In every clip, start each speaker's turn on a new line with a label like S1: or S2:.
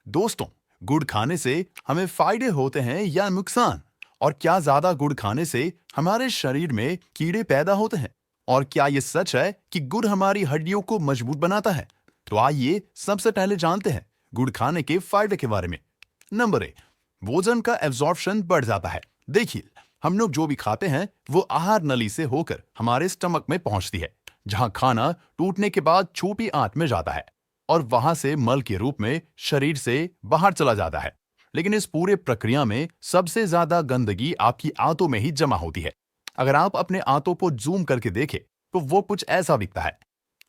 S1: दोस्तों, गुड़ खाने से हमें फायदे होते हैं या नुकसान? और क्या ज्यादा गुड़ खाने से हमारे शरीर में कीड़े पैदा होते हैं? और क्या ये सच है कि गुड़ हमारी हड्डियों को मजबूत बनाता है? तो आइए सबसे पहले जानते हैं गुड़ खाने के फायदे के बारे में। नंबर 1, भोजन का एब्जॉर्प्शन बढ़ जाता है। देखिए, हम लोग जो भी खाते हैं वो आहार नली से होकर हमारे स्टमक में पहुंचती है, जहां खाना टूटने के बाद छोटी आंत में जाता है और वहां से मल के रूप में शरीर से बाहर चला जाता है। लेकिन इस पूरे प्रक्रिया में सबसे ज्यादा गंदगी आपकी आंतों में ही जमा होती है। अगर आप अपने आंतों को जूम करके देखें तो वो कुछ ऐसा दिखता है।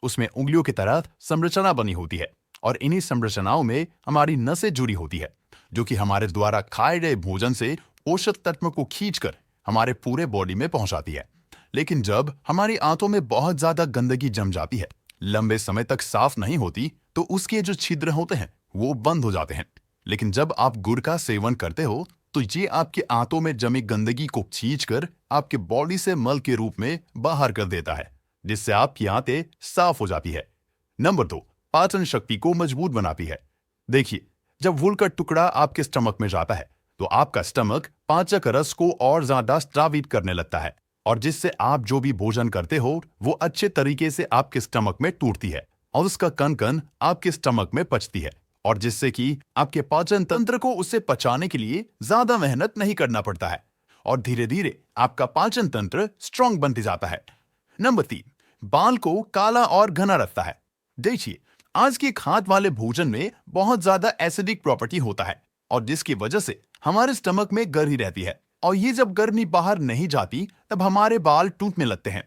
S1: उसमें उंगलियों की तरह संरचना बनी होती है और इन्हीं संरचनाओं में हमारी नसें जुड़ी होती है, जो कि हमारे द्वारा खाए गए भोजन से पोषक तत्व को खींचकर हमारे पूरे बॉडी में पहुंचाती है। लेकिन जब हमारी आंतों में बहुत ज्यादा गंदगी जम जाती है, लंबे समय तक साफ नहीं होती, तो उसके जो छिद्र होते हैं वो बंद हो जाते हैं। लेकिन जब आप गुड़ का सेवन करते हो तो ये आपके आंतों में जमी गंदगी को खींचकर आपके बॉडी से मल के रूप में बाहर कर देता है, जिससे आपकी आंतें साफ हो जाती है। नंबर 2, पाचन शक्ति को मजबूत बनाती है। देखिए, जब वूल का टुकड़ा आपके स्टमक में जाता है तो आपका स्टमक पाचक रस को और ज्यादा स्रावित करने लगता है, और जिससे आप जो भी भोजन करते हो वो अच्छे तरीके से आपके स्टमक में टूटती है और उसका कण कण आपके स्टमक में पचती है, और जिससे कि आपके पाचन तंत्र को उसे पचाने के लिए ज्यादा मेहनत नहीं करना पड़ता है और धीरे धीरे आपका पाचन तंत्र स्ट्रांग बनते जाता है। नंबर 3, बाल को काला और घना रखता है। देखिए, आज के खाद वाले भोजन में बहुत ज्यादा एसिडिक प्रॉपर्टी होता है और जिसकी वजह से हमारे स्टमक में गर्मी रहती है, और ये जब गर्मी बाहर नहीं जाती तब हमारे बाल टूटने लगते हैं।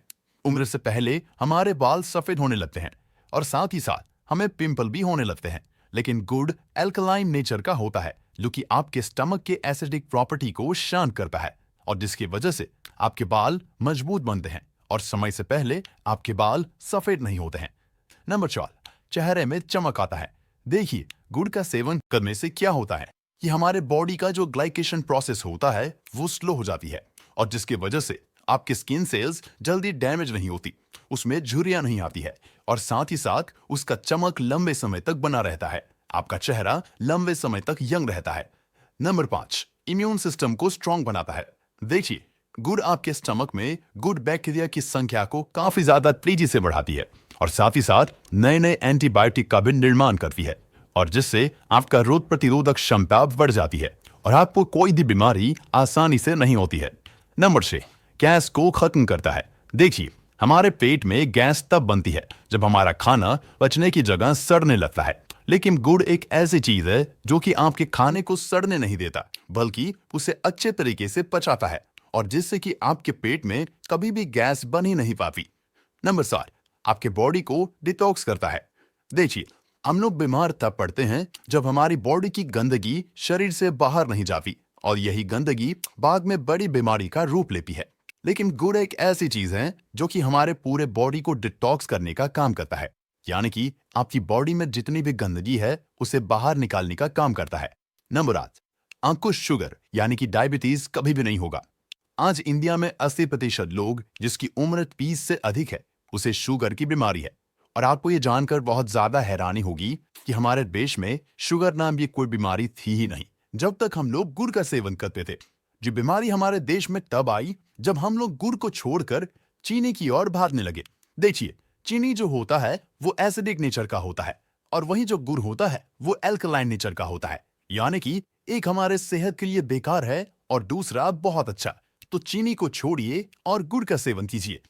S1: उम्र से पहले हमारे बाल सफेद होने लगते हैं और साथ ही साथ हमें पिंपल भी होने लगते हैं। लेकिन गुड़ एल्कलाइन नेचर का होता है, जो कि आपके स्टमक के एसिडिक प्रॉपर्टी को शांत करता है और जिसकी वजह से आपके बाल मजबूत बनते हैं और समय से पहले आपके बाल सफेद नहीं होते हैं। नंबर 4, चेहरे में चमक आता है। देखिए, गुड़ का सेवन करने से क्या होता है कि हमारे बॉडी का जो ग्लाइकेशन प्रोसेस होता है वो स्लो हो जाती है, और जिसकी वजह से आपकी स्किन सेल्स जल्दी डैमेज नहीं होती, उसमें झुर्रियां नहीं आती है, और साथ ही साथ उसका चमक लंबे समय तक बना रहता है। आपका चेहरा लंबे समय तक यंग रहता है। नंबर 5, इम्यून सिस्टम को स्ट्रांग बनाता है। देखिए, गुड़ आपके स्टमक में गुड बैक्टीरिया की संख्या को काफी ज्यादा तेजी से बढ़ाती है और साथ ही साथ नए नए एंटीबायोटिक का भी निर्माण करती है, और जिससे आपका रोग प्रतिरोधक क्षमता बढ़ जाती है और आपको कोई भी बीमारी आसानी से नहीं होती है। नंबर 6, गैस को खत्म करता है। देखिए, हमारे पेट में गैस तब बनती है जब हमारा खाना पचने की जगह सड़ने लगता है, लेकिन गुड़ एक ऐसी चीज है जो कि आपके खाने को सड़ने नहीं देता, बल्कि उसे अच्छे तरीके से पचाता है, और जिससे कि आपके पेट में कभी भी गैस बन ही नहीं पाती। नंबर 7, आपके बॉडी को डिटॉक्स करता है। देखिए, हम लोग बीमार तब पड़ते हैं जब हमारी बॉडी की गंदगी शरीर से बाहर नहीं जाती, और यही गंदगी बाद में बड़ी बीमारी का रूप लेती है। लेकिन गुड़ एक ऐसी चीज है जो कि हमारे पूरे बॉडी को डिटॉक्स करने का काम करता है, यानी कि आपकी बॉडी में जितनी भी गंदगी है उसे बाहर निकालने का काम करता है। नंबर 8, आपको शुगर यानी कि डायबिटीज कभी भी नहीं होगा। आज इंडिया में 80% लोग जिसकी उम्र 20 से अधिक है उसे शुगर की बीमारी है, और आपको ये जानकर बहुत ज्यादा हैरानी होगी कि हमारे देश में शुगर नाम की कोई बीमारी थी ही नहीं जब तक हम लोग गुड़ का सेवन करते थे। जो बीमारी हमारे देश में तब आई जब हम लोग गुड़ को छोड़कर चीनी की ओर भागने लगे। देखिए, चीनी जो होता है वो एसिडिक नेचर का होता है, और वहीं जो गुड़ होता है वो एल्कलाइन नेचर का होता है, यानी कि एक हमारे सेहत के लिए बेकार है और दूसरा बहुत अच्छा। तो चीनी को छोड़िए और गुड़ का सेवन कीजिए।